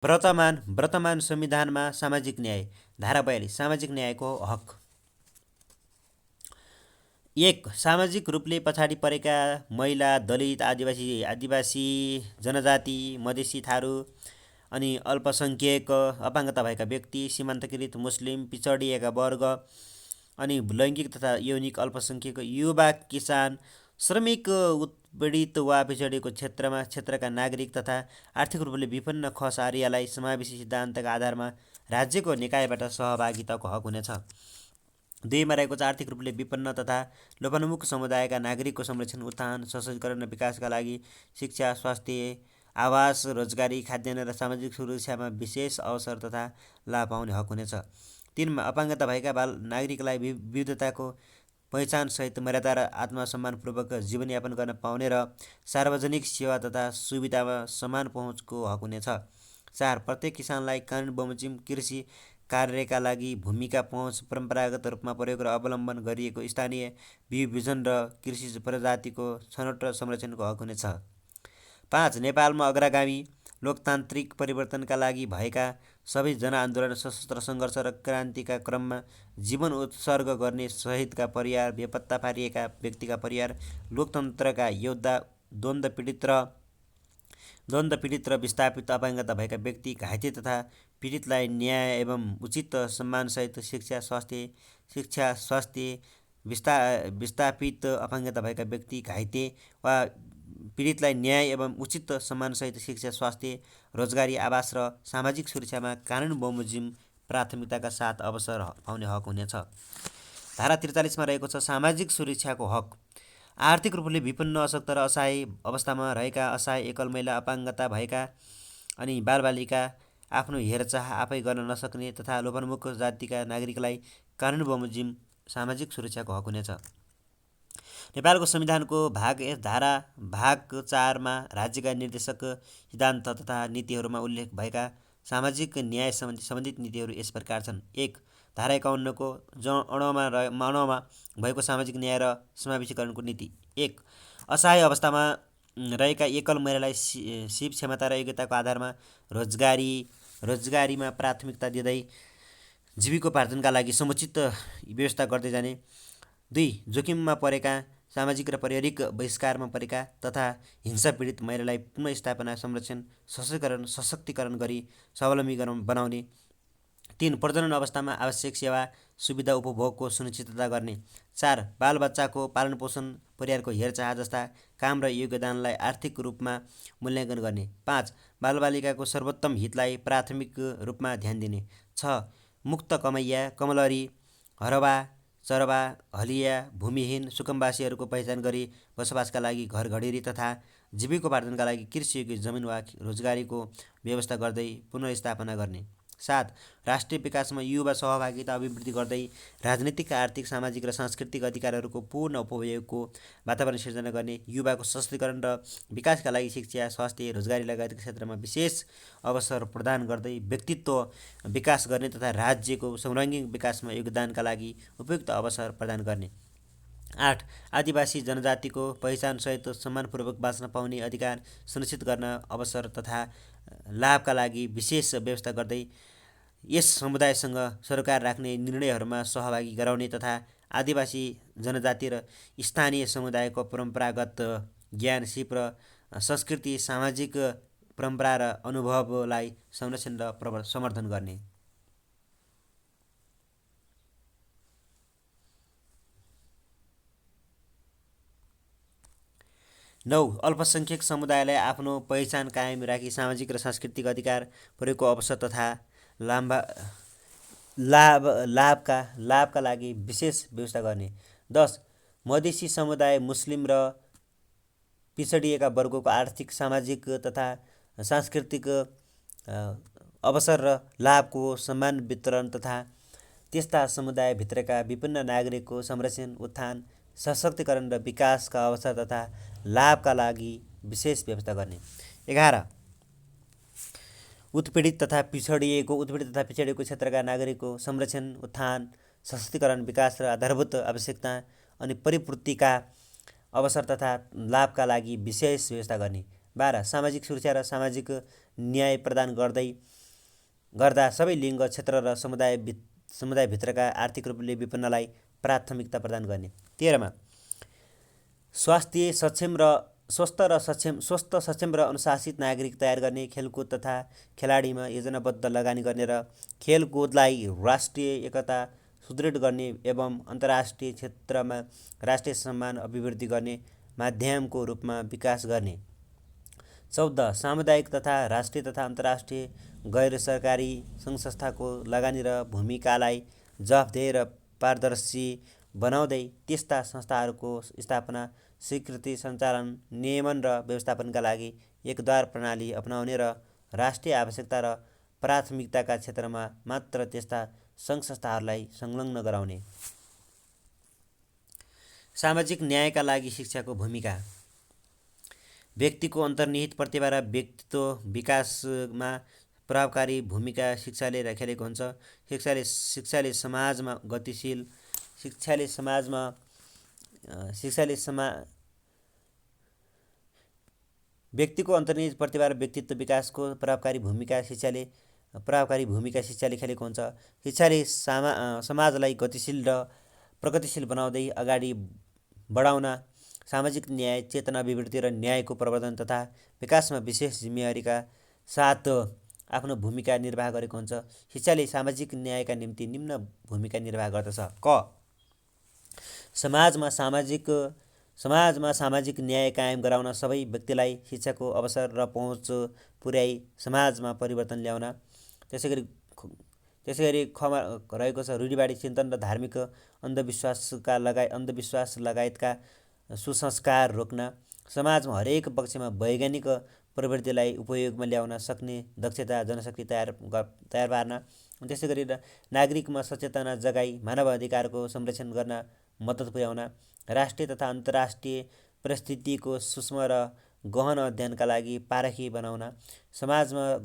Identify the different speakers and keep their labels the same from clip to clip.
Speaker 1: वर्तमान संविधानमा सामाजिक न्याय। धारा 42 सामाजिक न्यायको हक। 1 सामाजिक रूपले पछाडि परेका महिला, दलित, आदिवासी जनजाति, मधेसी थारू अनि अल्पसंख्यक, अपाङ्गता भएका व्यक्ति, सीमान्तकृत मुस्लिम, पिछडिएका वर्ग अनि लैङ्गिक तथा यौनिक अल्पसंख्यक, युवा, किसान, श्रमिक, उत्पीडित वा पिछडिएको क्षेत्रका नागरिक तथा आर्थिक रूपले विपन्न खस-आर्यलाई समावेशी सिद्धान्तका आधारमा राज्यको निकायबाट सहभागिताको हक हुनेछ। 2 मा रहेको छ आर्थिक रूपले विपन्न तथा लोपन्मुख समुदायका नागरिकको संरक्षण, उत्थान, सशक्तिकरण र विकासका लागि शिक्षा, स्वास्थ्य, आवास, रोजगारी, खाद्यान्न र सामाजिक सुरक्षामा विशेष अवसर तथा लाभ पाउने हक हुनेछ। 3 मा अपाङ्गता भएका बाल नागरिकलाई विविधताको पहिचानसहित मर्यादा र आत्मसम्मानपूर्वक जीवनयापन गर्न पाउने र सार्वजनिक सेवा तथा सुविधामा समान पहुँचको हक हुनेछ। 4 प्रत्येक किसानलाई कानुन बमोजिम कृषि कार्यका लागि भूमिका पहुँच, परम्परागत रूपमा प्रयोग र अवलम्बन गरिएको स्थानीय बिउ बिजन र कृषि प्रजातिको छनौट र संरक्षणको हक हुनेछ। 5 नेपालमा अग्रगामी लोकतान्त्रिक परिवर्तनका लागि भएका सबै जनआन्दोलन, सशस्त्र सङ्घर्ष र क्रान्तिका क्रममा जीवन उत्सर्ग गर्ने शहीदका परिवार, बेपत्ता पारिएका व्यक्तिका परिवार, लोकतन्त्रका योद्धा, द्वन्द्व पीडित र विस्थापित, अपाङ्गता भएका व्यक्ति, घाइते तथा पीडितलाई न्याय एवं उचित सम्मानसहित शिक्षा, स्वास्थ्य, विस्थापित, अपाङ्गता भएका व्यक्ति, घाइते वा पीडितलाई न्याय एवं उचित सम्मानसहित शिक्षा, स्वास्थ्य, रोजगारी, आवास र सामाजिक सुरक्षामा कानुन बमोजिम प्राथमिकताका साथ अवसर पाउने हक हुनेछ। धारा 43 मा रहेको छ सामाजिक सुरक्षाको हक। आर्थिक रूपले विपन्न, अशक्त र असहाय अवस्थामा रहेका असहाय, एकल महिला, अपाङ्गता भएका अनि बालबालिका, आफ्नो हेरचाह आफै गर्न नसक्ने तथा लोपन्मुख जातिका नागरिकलाई कानुन बमोजिम सामाजिक सुरक्षाको हक हुनेछ। नेपालको संविधानको भाग 1 धारा भाग 4 मा राज्यका निर्देशक सिद्धान्त तथा नीतिहरूमा उल्लेख भएका सामाजिक न्याय सम्बन्धित नीतिहरू यस प्रकार छन्। 1 धारा 51 को अणुमा भएको सामाजिक न्याय र समावेशीकरणको नीति। 1 असहाय अवस्थामा रहेका एकल महिलालाई सीप क्षमता र योग्यताको आधारमा रोजगारीमा प्राथमिकता दिँदै जीविकोपार्जनका लागि समुचित व्यवस्था गर्दै जाने। 2 जोखिममा परेका, सामाजिक र पारिवारिक बहिष्कारमा परेका तथा हिंसा पीडित महिलालाई पुनर्स्थापना, संरक्षण, सशक्तिकरण गरी स्वावलम्बी बनाउने। 3 प्रजनन अवस्थामा आवश्यक सेवा सुविधा उपभोगको सुनिश्चितता गर्ने। 4 बालबच्चाको पालनपोषण, परिवारको हेरचाह जस्ता काम र योगदानलाई आर्थिक रूपमा मूल्याङ्कन गर्ने। 5 बालबालिकाको सर्वोत्तम हितलाई प्राथमिक रूपमा ध्यान दिने। 6 मुक्त कमैया, कमलरी, हरवा, चरवा, हलिया, भूमिहीन, सुकुम्बासीहरूको पहिचान गरी बसोबासका लागि घरघडेरी तथा जीविकोपार्जनका लागि कृषियोग्य जमिन वा रोजगारीको व्यवस्था गर्दै पुनर्स्थापना गर्ने। 7 राष्ट्रिय विकासमा युवा सहभागिता अभिवृद्धि गर्दै राजनीतिक, आर्थिक, सामाजिक र सांस्कृतिक अधिकारहरूको पूर्ण उपयोगको वातावरण सिर्जना गर्ने। युवाको सशक्तिकरण र विकासका लागि शिक्षा, स्वास्थ्य, रोजगारी लगायतका क्षेत्रमा विशेष अवसर प्रदान गर्दै व्यक्तित्व विकास गर्ने तथा राज्यको सर्वाङ्गीण विकासमा योगदानका लागि उपयुक्त अवसर प्रदान गर्ने। 8 आदिवासी जनजातिको पहिचानसहित सम्मानपूर्वक बाँच्न पाउने अधिकार सुनिश्चित गर्न अवसर तथा लाभका लागि विशेष व्यवस्था गर्दै यस समुदायसँग सरकार राख्ने निर्णयहरूमा सहभागी गराउने तथा आदिवासी जनजाति र स्थानीय समुदायको परम्परागत ज्ञान, सिप र संस्कृति, सामाजिक परम्परा र अनुभवलाई संरक्षण र समर्थन गर्ने। 9 अल्पसंख्यक समुदायलाई आफ्नो पहिचान कायम राखी सामाजिक र सांस्कृतिक अधिकार प्रयोगको अवसर तथा लाभका लागि विशेष व्यवस्था गर्ने। 10 मधेसी समुदाय, मुस्लिम र पिछडिएका वर्गको आर्थिक, सामाजिक तथा सांस्कृतिक अवसर र लाभको समान वितरण तथा त्यस्ता समुदायभित्रका विभिन्न नागरिकको संरक्षण, उत्थान, सशक्तिकरण र विकासका अवसर तथा लाभका लागि विशेष व्यवस्था गर्ने। 11 उत्पीडित तथा पिछडिएको क्षेत्रका नागरिकको संरक्षण, उत्थान, सशक्तिकरण, विकास र आधारभूत आवश्यकता अनि परिपूर्तिका अवसर तथा लाभका लागि विशेष व्यवस्था गर्ने। 12 सामाजिक सुरक्षा र सामाजिक न्याय प्रदान गर्दा सबै लिङ्ग, क्षेत्र र समुदायभित्रका आर्थिक रूपले विपन्नलाई प्राथमिकता प्रदान गर्ने। 13 मा स्वस्थ, सक्षम र अनुशासित नागरिक तयार गर्ने, खेलकुद तथा खेलाडीमा योजनाबद्ध लगानी गर्ने र खेलकुदलाई राष्ट्रिय एकता सुदृढ गर्ने एवं अन्तर्राष्ट्रिय क्षेत्रमा राष्ट्रिय सम्मान अभिवृद्धि गर्ने माध्यमको रूपमा विकास गर्ने। 14 सामुदायिक तथा राष्ट्रिय तथा अन्तर्राष्ट्रिय गैर सरकारी सङ्घ-संस्थाको लगानी र भूमिकालाई जवाफदेह र पारदर्शी बनाउँदै त्यस्ता संस्थाहरूको स्थापना, स्वीकृति, सञ्चालन, नियमन र व्यवस्थापनका लागि एकद्वार प्रणाली अपनाउने र राष्ट्रिय आवश्यकता र प्राथमिकताका क्षेत्रमा मात्र त्यस्ता सङ्घ-संस्थाहरूलाई संलग्न गराउने। सामाजिक न्यायका लागि शिक्षाको भूमिका। व्यक्तिको अन्तर्निहित प्रतिभा र व्यक्तित्व विकासमा प्रभावकारी भूमिका शिक्षाले खेलेको हुन्छ। शिक्षाले व्यक्तिको अन्तर्निहित प्रतिभा र व्यक्तित्व विकासको प्रभावकारी भूमिका शिक्षाले खेलेको हुन्छ। शिक्षाले समाजलाई गतिशील र प्रगतिशील बनाउँदै अगाडि बढाउन सामाजिक न्याय, चेतना अभिवृद्धि र न्यायको प्रवर्धन तथा विकासमा विशेष जिम्मेवारीका साथ आफ्नो भूमिका निर्वाह गरेको हुन्छ। शिक्षाले सामाजिक न्यायका निम्ति निम्न भूमिका निर्वाह गर्दछ। क समाजमा सामाजिक न्याय कायम गराउन सबै व्यक्तिलाई शिक्षाको अवसर र पहुँच पुर्याई समाजमा परिवर्तन ल्याउन। त्यसैगरी खमा रहेको छ रूढिवादी चिन्तन र धार्मिक अन्धविश्वास लगायतका सुसंस्कार रोक्न। समाजमा हरेक पक्षमा वैज्ञानिक प्रवृत्तिलाई उपयोगमा ल्याउन सक्ने दक्षता जनशक्ति तयार पार्न। त्यसैगरी नागरिकमा सचेतना जगाई मानव अधिकारको संरक्षण गर्न मद्दत पुर्याउन। राष्ट्रिय तथा अन्तर्राष्ट्रिय परिस्थितिको सूक्ष्म र गहन अध्ययनका लागि पारखी बनाउन। समाजका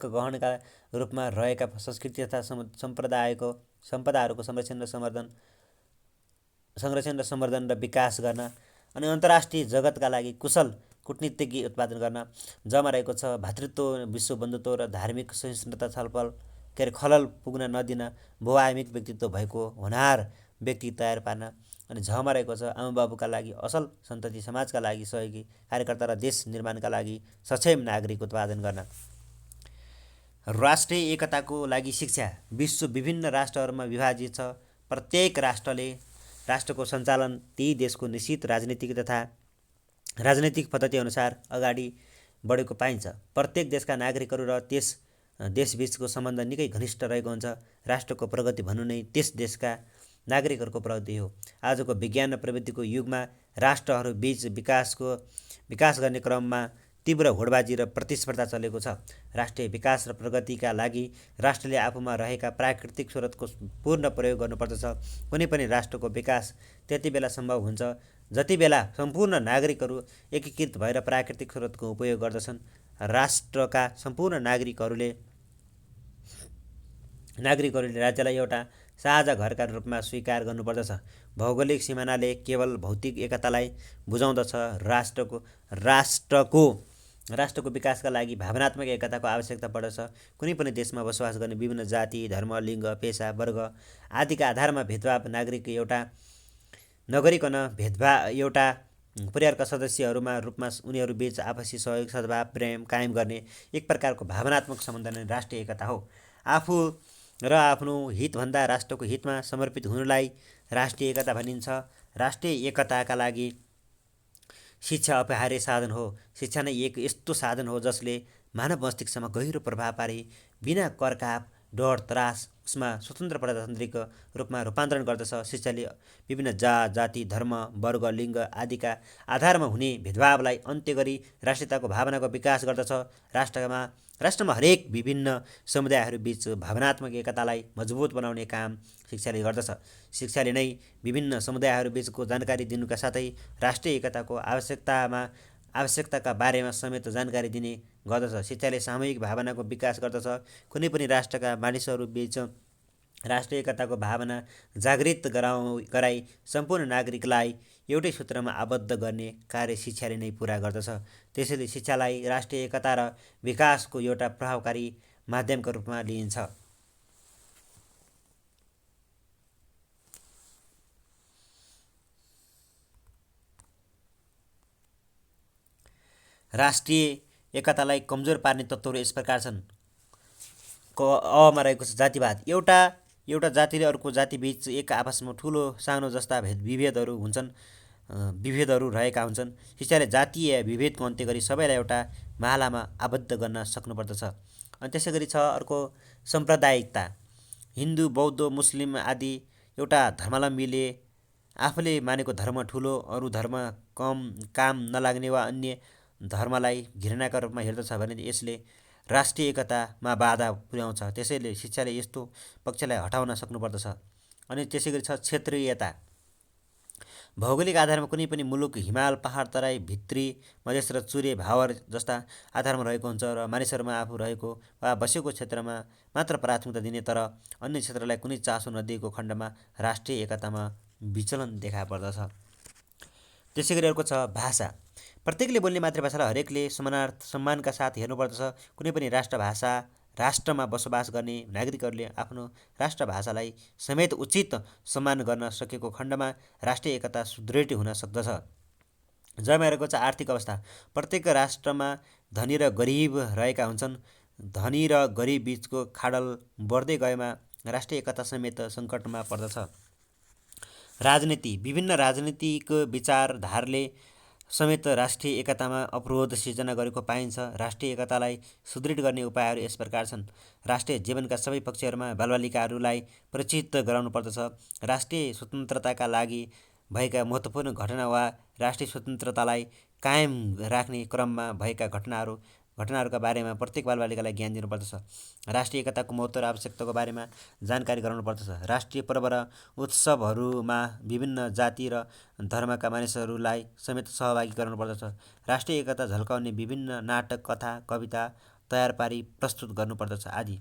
Speaker 1: गहनका रूपमा रहेका संस्कृति तथा सम्पदाहरूको संरक्षण र सम्वर्धन र विकास गर्न। अनि अन्तर्राष्ट्रिय जगतका लागि कुशल कूटनीतिज्ञ उत्पादन गर्न। जमा रहेको छ भातृत्व, विश्व बन्धुत्व र धार्मिक सहिष्णुता खलल पुग्न नदिन बहुआयामिक व्यक्तित्व भएको होनहार व्यक्ति तयार पार्न। अनि झमा रहेको छ आमाबाबुका लागि असल सन्तति, समाजका लागि सहयोगी कार्यकर्ता र देश निर्माणका लागि सक्षम नागरिक उत्पादन गर्न। राष्ट्रिय एकताको लागि शिक्षा। विश्व विभिन्न राष्ट्रहरूमा विभाजित छ। प्रत्येक राष्ट्रको सञ्चालन त्यही देशको निश्चित राजनीतिक पद्धति अनुसार अगाडि बढेको पाइन्छ। प्रत्येक देशका नागरिकहरू र त्यस देशबीचको सम्बन्ध निकै घनिष्ठ रहेको हुन्छ। राष्ट्रको प्रगति भन्नु नै त्यस देशका नागरिकहरूको प्रगति हो। आजको विज्ञान र प्रविधिको युगमा राष्ट्रहरूबीच विकास गर्ने क्रममा तीव्र होडबाजी र प्रतिस्पर्धा चलेको छ। राष्ट्रिय विकास र प्रगतिका लागि राष्ट्रले आफूमा रहेका प्राकृतिक स्रोतको पूर्ण प्रयोग गर्नुपर्दछ। कुनै पनि राष्ट्रको विकास त्यति बेला सम्भव हुन्छ जति बेला सम्पूर्ण नागरिकहरू एकीकृत भएर प्राकृतिक स्रोतको उपयोग गर्दछन्। राष्ट्रका सम्पूर्ण नागरिकहरूले राज्यलाई एउटा साझा घरका रूपमा स्वीकार गर्नुपर्दछ। भौगोलिक सिमानाले केवल भौतिक एकतालाई बुझाउँदछ। राष्ट्रको विकासका लागि भावनात्मक एकताको आवश्यकता पर्दछ। कुनै पनि देशमा बसोबास गर्ने विभिन्न जाति, धर्म, लिङ्ग, पेसा, वर्ग आदिका आधारमा भेदभाव नगरिकन एउटा परिवारका सदस्यहरूमा रूपमा उनीहरूबीच आपसी सहयोग, सद्भाव, प्रेम कायम गर्ने एक प्रकारको भावनात्मक सम्बन्ध नै राष्ट्रिय एकता हो। आफू र आफ्नो हितभन्दा राष्ट्रको हितमा समर्पित हुनुलाई राष्ट्रिय एकता भनिन्छ। राष्ट्रिय एकताका लागि शिक्षा अपरिहार्य साधन हो। शिक्षा नै एक यस्तो साधन हो जसले मानव मस्तिष्कमा गहिरो प्रभाव पारी बिना करकाप, डर, त्रास उसमा स्वतन्त्र प्रजातान्त्रिक रूपमा रूपान्तरण गर्दछ। शिक्षाले विभिन्न जाति, धर्म, वर्ग, लिङ्ग आदिका आधारमा हुने भेदभावलाई अन्त्य गरी राष्ट्रियताको भावनाको विकास गर्दछ। राष्ट्रमा हरेक विभिन्न समुदायहरूबीच भावनात्मक एकतालाई मजबुत बनाउने काम शिक्षाले गर्दछ। शिक्षाले नै विभिन्न समुदायहरूबीचको जानकारी दिनुका साथै राष्ट्रिय एकताको आवश्यकताका बारेमा समेत जानकारी दिने गर्दछ। शिक्षाले सामूहिक भावनाको विकास गर्दछ। कुनै पनि राष्ट्रका मानिसहरूबीच राष्ट्रिय एकताको भावना जागृत गराई सम्पूर्ण नागरिकलाई एउटै सूत्रमा आबद्ध गर्ने कार्य शिक्षाले नै पुरा गर्दछ। त्यसैले शिक्षालाई राष्ट्रिय एकता र विकासको एउटा प्रभावकारी माध्यमका रूपमा लिइन्छ। राष्ट्रिय एकतालाई कमजोर पार्ने तत्त्वहरू यस प्रकार छन्। अमा रहेको छ जातिवाद। एउटा जाति र अर्को जातिबीच एक आपसमा ठुलो सानो जस्ता विभेदहरू हुन्छन्, विभेदहरू रहेका हुन्छन्। शिक्षाले जातीय विभेदको अन्त्य गरी सबैलाई एउटा मालामा आबद्ध गर्न सक्नुपर्दछ। अनि त्यसै गरी छ अर्को साम्प्रदायिकता। हिन्दू, बौद्ध, मुस्लिम आदि एउटा धर्मावलम्बीले आफूले मानेको धर्म ठुलो, अरू धर्म काम नलाग्ने वा अन्य धर्मलाई घृणाका रूपमा हेर्दछ भने यसले राष्ट्रिय एकतामा बाधा पुर्याउँछ। त्यसैले शिक्षाले यस्तो पक्षलाई हटाउन सक्नुपर्दछ। अनि त्यसै गरी छ क्षेत्रीयता। भौगोलिक आधारमा कुनै पनि मुलुक हिमाल, पहाड, तराई, भित्री, मधेस र चुरे भावर जस्ता आधारमा रहेको हुन्छ र मानिसहरूमा आफू रहेको वा बसेको क्षेत्रमा मात्र प्राथमिकता दिने तर अन्य क्षेत्रलाई कुनै चासो नदिएको खण्डमा राष्ट्रिय एकतामा विचलन देखा पर्दछ। त्यसै गरी अर्को छ भाषा। प्रत्येकले बोल्ने मातृभाषालाई हरेकले सम्मानका साथ हेर्नुपर्दछ। कुनै पनि राष्ट्रमा बसोबास गर्ने नागरिकहरूले आफ्नो राष्ट्रभाषालाई समेत उचित सम्मान गर्न सकेको खण्डमा राष्ट्रिय एकता सुदृढ हुन सक्दछ। जयमा रहेको छ आर्थिक अवस्था। प्रत्येक राष्ट्रमा धनी र गरिब रहेका हुन्छन्। धनी र गरिब बीचको खाडल बढ्दै गएमा राष्ट्रिय एकता समेत सङ्कटमा पर्दछ। राजनीति। विभिन्न राजनीतिक विचारधाराले समेत राष्ट्रिय एकतामा अवरोध सिर्जना गरेको पाइन्छ। राष्ट्रिय एकतालाई सुदृढ गर्ने उपायहरू यस प्रकार छन्। राष्ट्रिय जीवनका सबै पक्षहरूमा बालबालिकाहरूलाई परिचित गराउनुपर्दछ। राष्ट्रिय स्वतन्त्रताका लागि भएका महत्त्वपूर्ण घटना वा राष्ट्रिय स्वतन्त्रतालाई कायम राख्ने क्रममा भएका घटनाहरूका बारेमा प्रत्येक बालबालिकालाई ज्ञान दिनुपर्दछ। राष्ट्रिय एकताको महत्त्व र आवश्यकताको बारेमा जानकारी गराउनुपर्दछ। राष्ट्रिय पर्व र उत्सवहरूमा विभिन्न जाति र धर्मका मानिसहरूलाई समेत सहभागी गराउनुपर्दछ। राष्ट्रिय एकता झल्काउने विभिन्न नाटक, कथा, कविता तयार पारी प्रस्तुत गर्नुपर्दछ आदि।